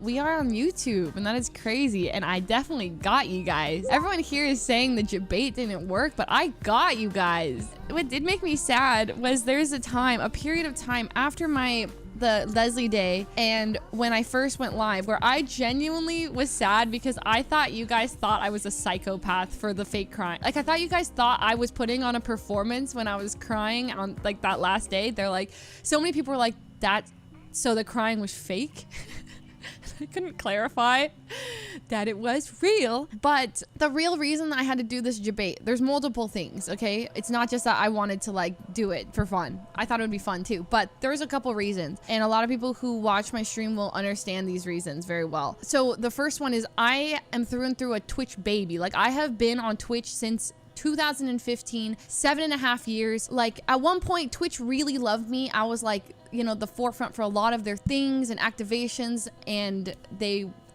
we are on YouTube, and that is crazy. And I definitely got you guys. Everyone here is saying the debate didn't work, but I got you guys. What did make me sad was there's a period of time after the Leslie Day and when I first went live where I genuinely was sad because I thought you guys thought I was a psychopath for the fake crying. Like, I thought you guys thought I was putting on a performance when I was crying on like that last day. They're like, so many people were like, so the crying was fake. I couldn't clarify that it was real. But the real reason I had to do this debate, there's multiple things, okay? It's not just that I wanted to like do it for fun. I thought it would be fun too, but there's a couple reasons. And a lot of people who watch my stream will understand these reasons very well. So the first one is I am through and through a Twitch baby. Like, I have been on Twitch since 2015, 7.5 years. Like, at one point, Twitch really loved me. I was like, you know, the forefront for a lot of their things and activations, and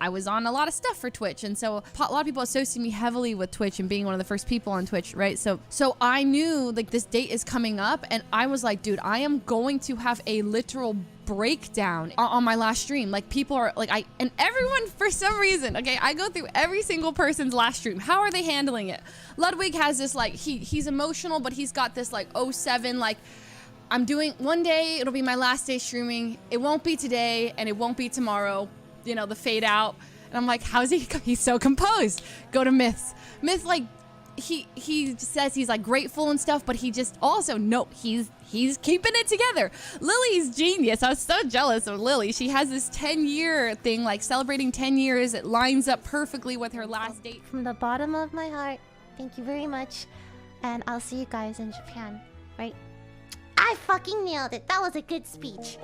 I was on a lot of stuff for Twitch. And so a lot of people associate me heavily with Twitch and being one of the first people on Twitch, right? So I knew like this date is coming up, and I was like, dude, I am going to have a literal breakdown on my last stream. Like, people are like, and everyone for some reason, okay, I go through every single person's last stream. How are they handling it? Ludwig has this like, he's emotional, but he's got this like 07, like, I'm doing one day, it'll be my last day streaming. It won't be today and it won't be tomorrow. You know, the fade out. And I'm like, how's he? He's so composed. Go to Myths. Myth, like, he says he's like grateful and stuff, but he just also, no, he's keeping it together. Lily's genius. I was so jealous of Lily. She has this 10-year thing, like celebrating 10 years. It lines up perfectly with her last date. From the bottom of my heart, thank you very much. And I'll see you guys in Japan, right? I fucking nailed it. That was a good speech.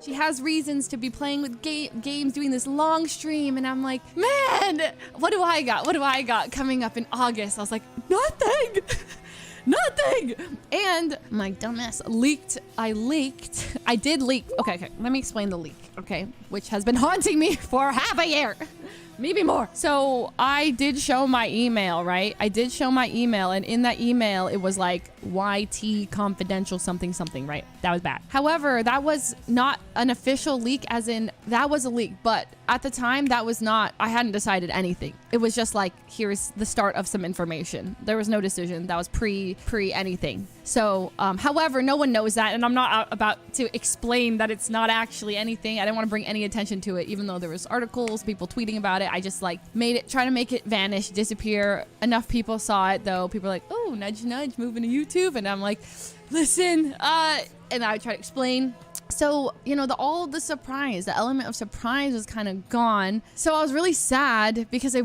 She has reasons to be playing with games, doing this long stream, and I'm like, man, what do I got? What do I got coming up in August? I was like, nothing. Nothing. And my dumbass I did leak. Okay. Let me explain the leak, okay? Which has been haunting me for half a year. Maybe more. So I did show my email, right? I did show my email, and in that email, it was like YT confidential something, right? That was bad. However, that was not an official leak, as in that was a leak, but at the time that was not, I hadn't decided anything. It was just like, here's the start of some information. There was no decision. That was pre anything. So, however, no one knows that, and I'm not about to explain that it's not actually anything. I didn't want to bring any attention to it, even though there was articles, people tweeting about it. I just like try to make it vanish, disappear. Enough people saw it though. People are like, oh, nudge, nudge, moving to YouTube. And I'm like, listen, and I try to explain. So, you know, all of the surprise, the element of surprise was kind of gone. So I was really sad because I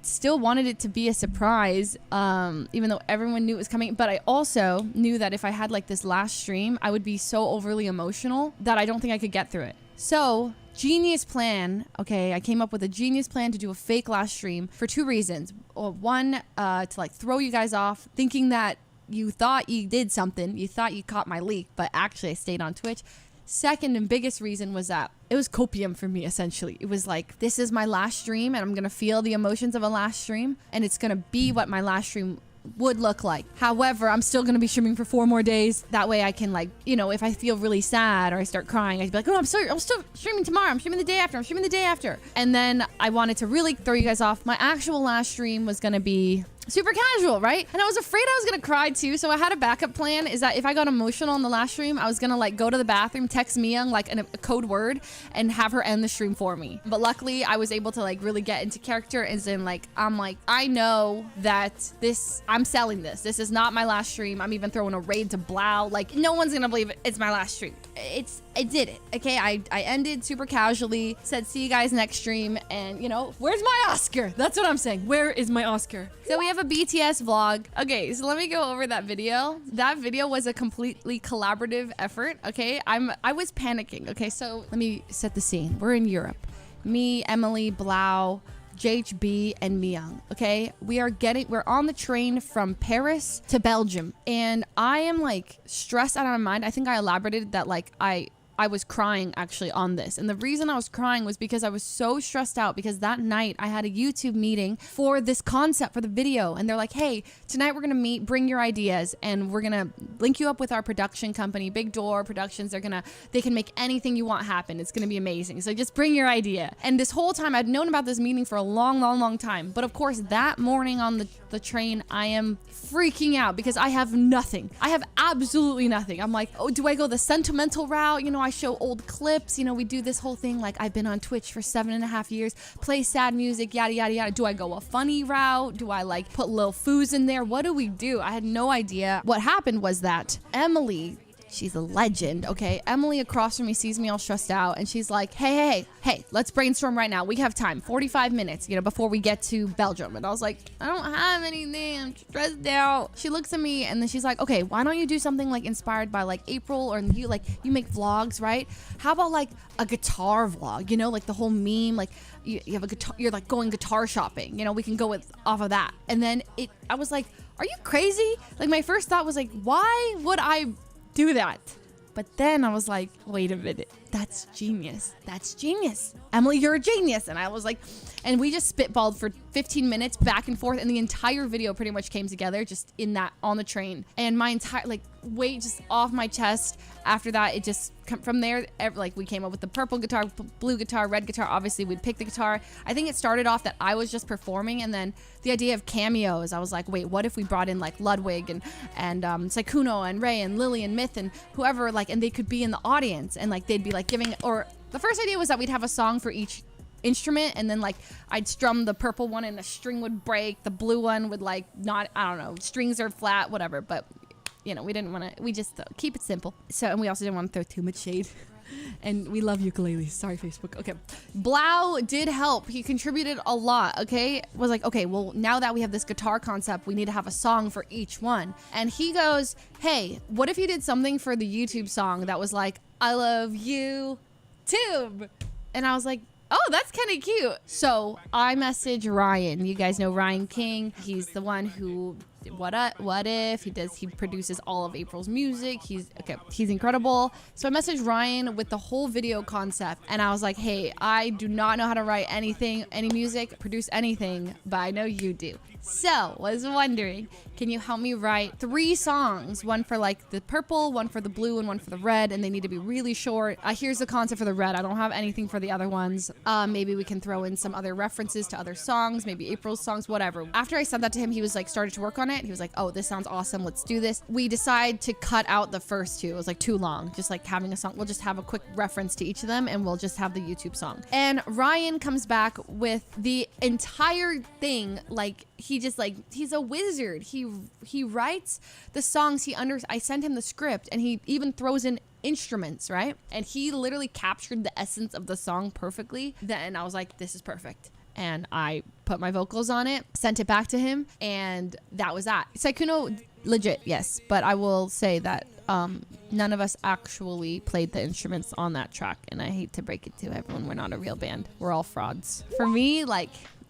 still wanted it to be a surprise, even though everyone knew it was coming. But I also knew that if I had like this last stream, I would be so overly emotional that I don't think I could get through it. So, genius plan. Okay, I came up with a genius plan to do a fake last stream for two reasons. One, to like throw you guys off, thinking that you thought you did something. You thought you caught my leak, but actually I stayed on Twitch. Second and biggest reason was that it was copium for me, essentially. It was like, this is my last stream, and I'm going to feel the emotions of a last stream, and it's going to be what my last stream would look like. However, I'm still going to be streaming for 4 more days. That way I can, like, you know, if I feel really sad or I start crying, I'd be like, oh, I'm still streaming tomorrow. I'm streaming the day after. I'm streaming the day after. And then I wanted to really throw you guys off. My actual last stream was going to be super casual, right? And I was afraid I was gonna cry too, so I had a backup plan, is that if I got emotional in the last stream, I was gonna like go to the bathroom, text Mia like a code word, and have her end the stream for me. But luckily, I was able to like really get into character, and then like, I'm like, I know that I'm selling this. This is not my last stream. I'm even throwing a raid to Blau. Like, no one's gonna believe it's my last stream. I did it, okay? I ended super casually, said see you guys next stream, and you know, where's my Oscar? That's what I'm saying. Where is my Oscar? So we have a BTS vlog. Okay, so let me go over that video. That video was a completely collaborative effort, okay? I was panicking, okay? So let me set the scene. We're in Europe. Me, Emily, Blau, JHB, and Myung, okay? We're on the train from Paris to Belgium, and I am like stressed out of my mind. I think I elaborated that like I was crying actually on this. And the reason I was crying was because I was so stressed out because that night I had a YouTube meeting for this concept for the video. And they're like, hey, tonight we're going to meet, bring your ideas, and we're going to link you up with our production company, Big Door Productions. They can make anything you want happen. It's going to be amazing. So just bring your idea. And this whole time I'd known about this meeting for a long time. But of course, that morning on the train, I am freaking out because I have nothing. I have absolutely nothing. I'm like, oh, do I go the sentimental route? You know, I show old clips. You know, we do this whole thing like I've been on Twitch for 7.5 years, play sad music, yada, yada, yada. Do I go a funny route? Do I like put Lil Fus in there? What do we do? I had no idea. What happened was that Emily, she's a legend, okay? Emily across from me sees me all stressed out and she's like, hey, let's brainstorm right now. We have time, 45 minutes, you know, before we get to Belgium. And I was like, I don't have anything. I'm stressed out. She looks at me and then she's like, okay, why don't you do something like inspired by like April, or you make vlogs, right? How about like a guitar vlog, you know, like the whole meme, like you have a guitar, you're like going guitar shopping, you know, we can go off of that. And then I was like, are you crazy? Like my first thought was like, why would I do that? But then I was like, wait a minute, that's genius. That's genius. Emily, you're a genius. And I was like, and we just spitballed for 15 minutes back and forth, and the entire video pretty much came together just in that, on the train. And my entire weight just off my chest. After that, it just from there, we came up with the purple guitar, blue guitar, red guitar. Obviously we'd pick the guitar. I think it started off that I was just performing, and then the idea of cameos, I was like, wait, what if we brought in like Ludwig and Saikuno and Ray and Lily and Myth and whoever, and they could be in the audience, and like they'd be like giving, or the first idea was that we'd have a song for each instrument, and then like I'd strum the purple one and a string would break, the blue one would like not, I don't know, strings are flat, whatever. But you know, we didn't want to, we just keep it simple. So, and we also didn't want to throw too much shade. And we love ukuleles. Sorry, Facebook. Okay. Blau did help. He contributed a lot, okay? Was like, okay, well, now that we have this guitar concept, we need to have a song for each one. And he goes, hey, what if you did something for the YouTube song that was like, I love you, Tube? And I was like, oh, that's kind of cute. So I message Ryan. You guys know Ryan King. He's the one who What If. He produces all of April's music. He's incredible. So I messaged Ryan with the whole video concept, and I was like, hey, I do not know how to write anything, any music, produce anything, but I know you do. So was wondering, can you help me write 3 songs? One for like the purple, one for the blue, and one for the red, and they need to be really short. Here's the concept for the red. I don't have anything for the other ones. Maybe we can throw in some other references to other songs, maybe April's songs, whatever. After I sent that to him, he was like, started to work on it. He was like, oh, this sounds awesome. Let's do this. We decide to cut out the first 2. It was like too long. Just like having a song. We'll just have a quick reference to each of them, and we'll just have the YouTube song. And Ryan comes back with the entire thing. Like he's a wizard. He writes the songs. I sent him the script, and he even throws in instruments, right? And he literally captured the essence of the song perfectly. Then I was like, this is perfect. And I put my vocals on it, sent it back to him, and that was that. Saikuno, legit, yes. But I will say that none of us actually played the instruments on that track. And I hate to break it to everyone, we're not a real band. We're all frauds. For me,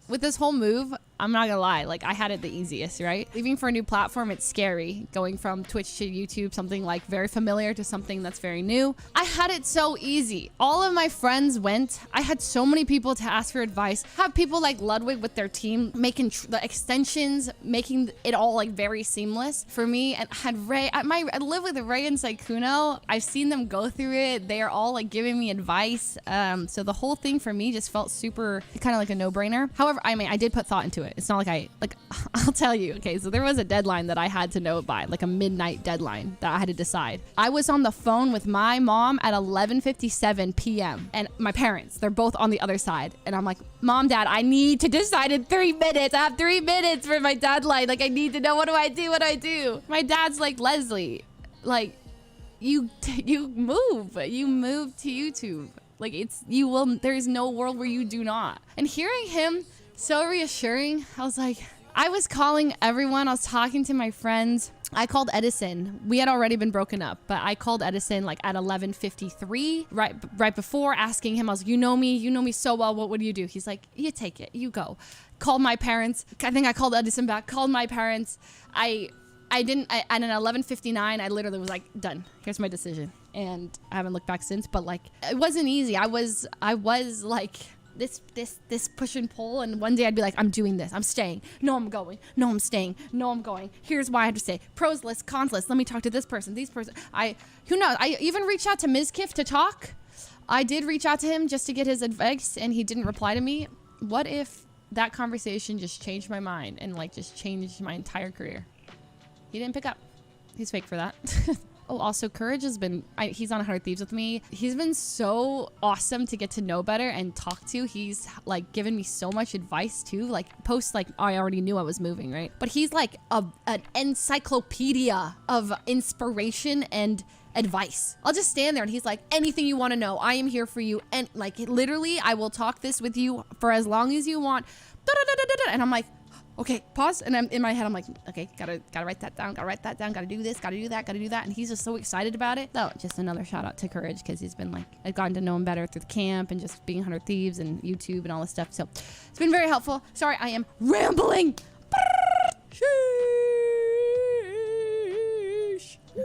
with this whole move, I'm not gonna lie, I had it the easiest, right? Leaving for a new platform, it's scary. Going from Twitch to YouTube, something very familiar, to something that's very new. I had it so easy. All of my friends went. I had so many people to ask for advice. Have people like Ludwig with their team making the extensions, making it all very seamless for me. And I had Ray. I live with Ray and Saikuno. I've seen them go through it. They are all giving me advice. So the whole thing for me just felt super kind of like a no-brainer. However, I did put thought into it. It's not I'll tell you. Okay, so there was a deadline that I had to know by, a midnight deadline that I had to decide. I was on the phone with my mom at 11:57 p.m. and my parents, they're both on the other side. And I'm like, Mom, Dad, I need to decide in 3 minutes. I have 3 minutes for my deadline. I need to know, what do I do? What do I do? My dad's like, Leslie, you move to YouTube. There's no world where you do not. And hearing him so reassuring, I was calling everyone. I was talking to my friends. I called Edison. We had already been broken up, but I called Edison at 11:53, right before, asking him. I was like, you know me so well. What do you do? He's like, you take it, you go. Called my parents. I think I called Edison back. Called my parents. I didn't. At 11:59, I literally was like, done. Here's my decision. and I haven't looked back since, but like, it wasn't easy. I was like this push and pull, and one day I'd be like, I'm doing this, I'm staying, no I'm going, no I'm staying, no I'm going, here's why I have to stay, pros list, cons list, let me talk to this person, who knows. I even reached out to Mizkif to talk. I did reach out to him just to get his advice, and he didn't reply to me. What if that conversation just changed my mind and like just changed my entire career? He didn't pick up. He's fake for that. Oh, also Courage has been, he's on 100 Thieves with me. He's been so awesome to get to know better and talk to. He's like given me so much advice too. Like posts like I already knew I was moving, right? But he's like an encyclopedia of inspiration and advice. I'll just stand there and he's like, anything you want to know, I am here for you. And like literally, I will talk this with you for as long as you want. And I'm like, okay, pause. And I'm in my head, I'm like, okay, gotta write that down, gotta do this, gotta do that. And he's just so excited about it. So just another shout out to Courage, because he's been like, I've gotten to know him better through the camp and just being 100 Thieves and YouTube and all this stuff. So it's been very helpful. Sorry, I am rambling.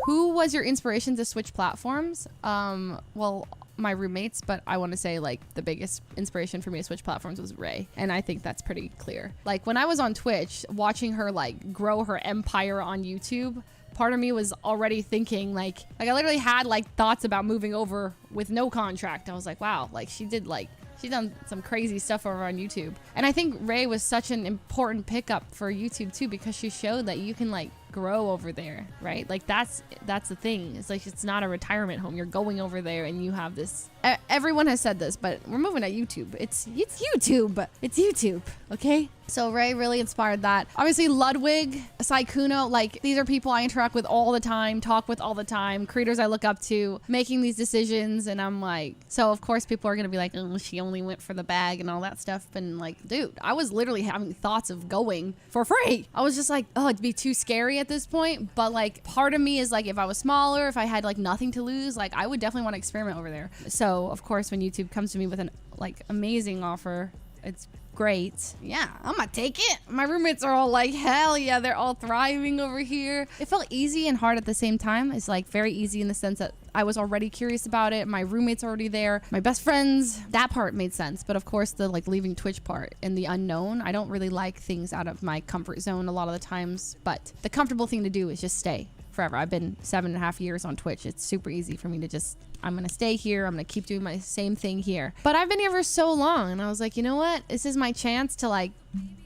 Who was your inspiration to switch platforms? Well, my roommates, but I want to say like the biggest inspiration for me to switch platforms was Ray, and I think that's pretty clear. Like when I was on Twitch watching her like grow her empire on YouTube, part of me was already thinking like I literally had like thoughts about moving over with no contract. I was like, wow, like she's done some crazy stuff over on YouTube. And I think Ray was such an important pickup for YouTube too, because she showed that you can like grow over there, right? Like that's the thing. It's like, it's not a retirement home. You're going over there and you have this, everyone has said this, but we're moving to YouTube. It's YouTube. It's YouTube, okay? So Ray really inspired that. Obviously Ludwig, Saikuno, like these are people I interact with all the time, talk with all the time, creators I look up to, making these decisions. And I'm like, so of course people are gonna be like, oh, she only went for the bag and all that stuff. And like, dude, I was literally having thoughts of going for free. I was just like, oh, it'd be too scary at this point. But like part of me is like, if I was smaller, if I had like nothing to lose, like I would definitely want to experiment over there. So of course when YouTube comes to me with an like amazing offer, it's great. Yeah, I'm gonna take it. My roommates are all like, hell yeah, they're all thriving over here. It felt easy and hard at the same time. It's like very easy in the sense that I was already curious about it. My roommate's already there. My best friends, that part made sense. But of course the like leaving Twitch part and the unknown, I don't really like things out of my comfort zone a lot of the times, but the comfortable thing to do is just stay forever. I've been 7.5 years on Twitch. It's super easy for me to just, I'm gonna stay here. I'm gonna keep doing my same thing here. But I've been here for so long, and I was like, you know what? This is my chance to like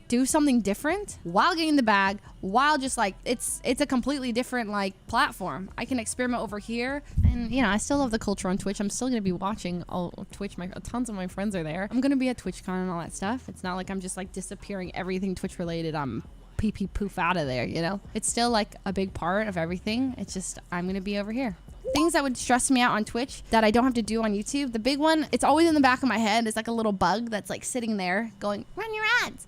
do something different while getting the bag, while just like it's a completely different like platform. I can experiment over here, and you know, I still love the culture on Twitch. I'm still gonna be watching all Twitch. Tons of my friends are there. I'm gonna be at TwitchCon and all that stuff. It's not like I'm just like disappearing everything Twitch related. I'm pee poof out of there, you know? It's still like a big part of everything. It's just, I'm gonna be over here. Things that would stress me out on Twitch that I don't have to do on YouTube. The big one, it's always in the back of my head. It's like a little bug that's like sitting there going, run your ads,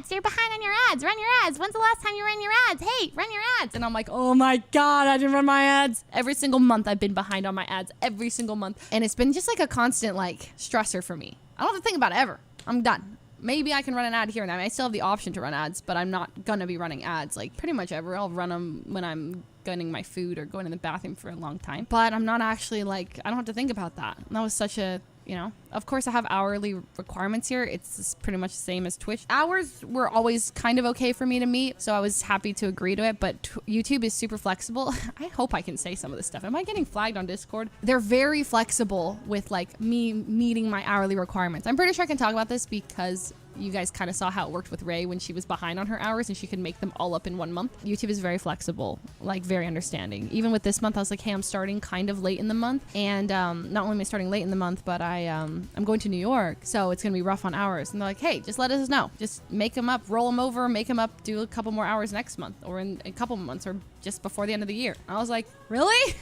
you're behind on your ads, run your ads. When's the last time you ran your ads? Hey, run your ads. And I'm like, oh my God, I didn't run my ads. Every single month I've been behind on my ads, every single month. And it's been just like a constant like stressor for me. I don't have to think about it ever. I'm done. Maybe I can run an ad here and there. I still have the option to run ads, but I'm not gonna be running ads like pretty much ever. I'll run them when I'm getting my food or going to the bathroom for a long time. But I'm not actually like, I don't have to think about that. And that was such a, you know, of course I have hourly requirements here. It's pretty much the same as Twitch. Hours were always kind of okay for me to meet, so I was happy to agree to it, but YouTube is super flexible. I hope I can say some of this stuff. Am I getting flagged on Discord? They're very flexible with like me meeting my hourly requirements. I'm pretty sure I can talk about this because you guys kind of saw how it worked with Ray when she was behind on her hours and she could make them all up in 1 month. YouTube is very flexible, like very understanding. Even with this month, I was like, hey, I'm starting kind of late in the month. And not only am I starting late in the month, but I'm going to New York. So it's going to be rough on hours. And they're like, hey, just let us know. Just make them up, roll them over, make them up, do a couple more hours next month or in a couple months or just before the end of the year. I was like, really?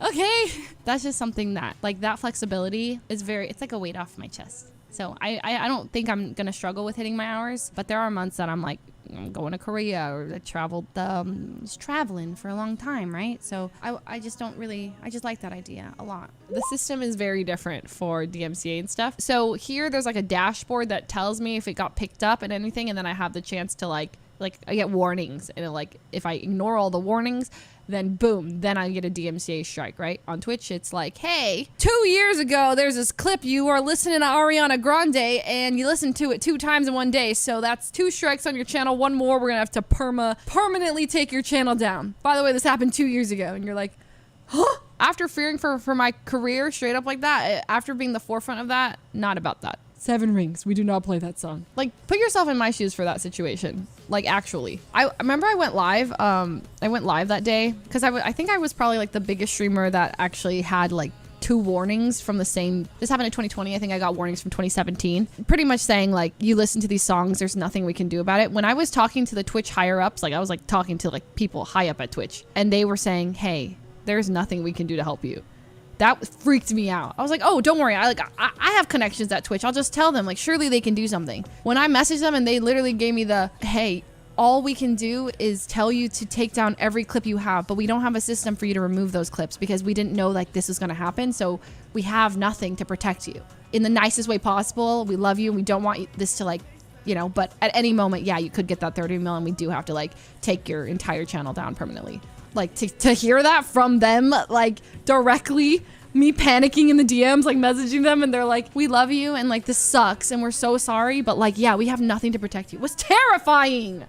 Okay. That's just something that, like that flexibility is very, it's like a weight off my chest. So I don't think I'm going to struggle with hitting my hours, but there are months that I'm like, I'm going to Korea or I traveled, was traveling for a long time, right? So I just don't really, I just like that idea a lot. The system is very different for DMCA and stuff. So here there's like a dashboard that tells me if it got picked up and anything, and then I have the chance to like like I get warnings, and like if I ignore all the warnings, then boom, then I get a DMCA strike, right? On Twitch, it's like, hey, 2 years ago, there's this clip you were listening to Ariana Grande, and you listened to it 2 times in 1 day, so that's 2 strikes on your channel. 1 more, we're gonna have to permanently take your channel down. By the way, this happened 2 years ago, and you're like, huh? After fearing for my career straight up like that, after being the forefront of that, not about that. 7 Rings, we do not play that song. Like, put yourself in my shoes for that situation. Like, actually. I remember I went live that day, because I think I was probably like the biggest streamer that actually had like 2 warnings from the same. This happened in 2020. I think I got warnings from 2017. Pretty much saying like, you listen to these songs, there's nothing we can do about it. When I was talking to the Twitch higher ups, like I was like talking to like people high up at Twitch, and they were saying, hey, there's nothing we can do to help you. That freaked me out. I was like, oh, don't worry. I have connections at Twitch. I'll just tell them, like, surely they can do something. When I messaged them and they literally gave me the, hey, all we can do is tell you to take down every clip you have, but we don't have a system for you to remove those clips because we didn't know like this was going to happen. So we have nothing to protect you in the nicest way possible. We love you. And we don't want this to like, you know, but at any moment, yeah, you could get that 30 mil and we do have to like take your entire channel down permanently. Like to hear that from them, like directly, me panicking in the DMs, like messaging them, and they're like, we love you and like this sucks and we're so sorry, but like, yeah, we have nothing to protect you, was terrifying.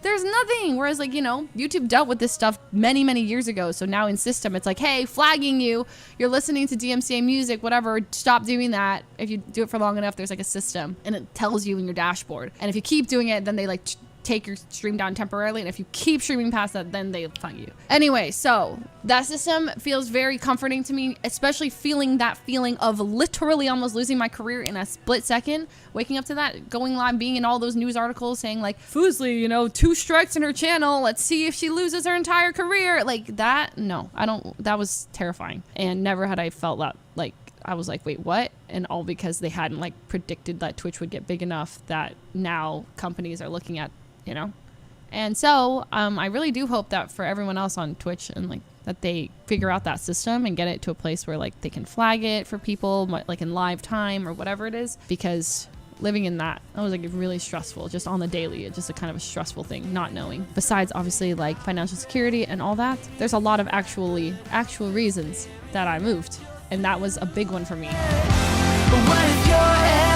There's nothing. Whereas like, you know, YouTube dealt with this stuff many, many years ago. So now in system, it's like, hey, flagging you, you're listening to DMCA music, whatever, stop doing that. If you do it for long enough, there's like a system and it tells you in your dashboard. And if you keep doing it, then they like take your stream down temporarily, and if you keep streaming past that, then they find you. Anyway, so that system feels very comforting to me, especially feeling that feeling of literally almost losing my career in a split second, waking up to that, going live, being in all those news articles saying like, Fuslie, you know, 2 strikes in her channel, let's see if she loses her entire career. Like that, no, I don't, that was terrifying. And never had I felt that, like, I was like, wait, what? And all because they hadn't like predicted that Twitch would get big enough that now companies are looking at, you know. And so I really do hope that for everyone else on Twitch, and like that they figure out that system and get it to a place where like they can flag it for people like in live time or whatever it is, because living in that was like really stressful just on the daily. It's just a kind of a stressful thing, not knowing. Besides obviously like financial security and all that, there's a lot of actual reasons that I moved, and that was a big one for me. But what if you're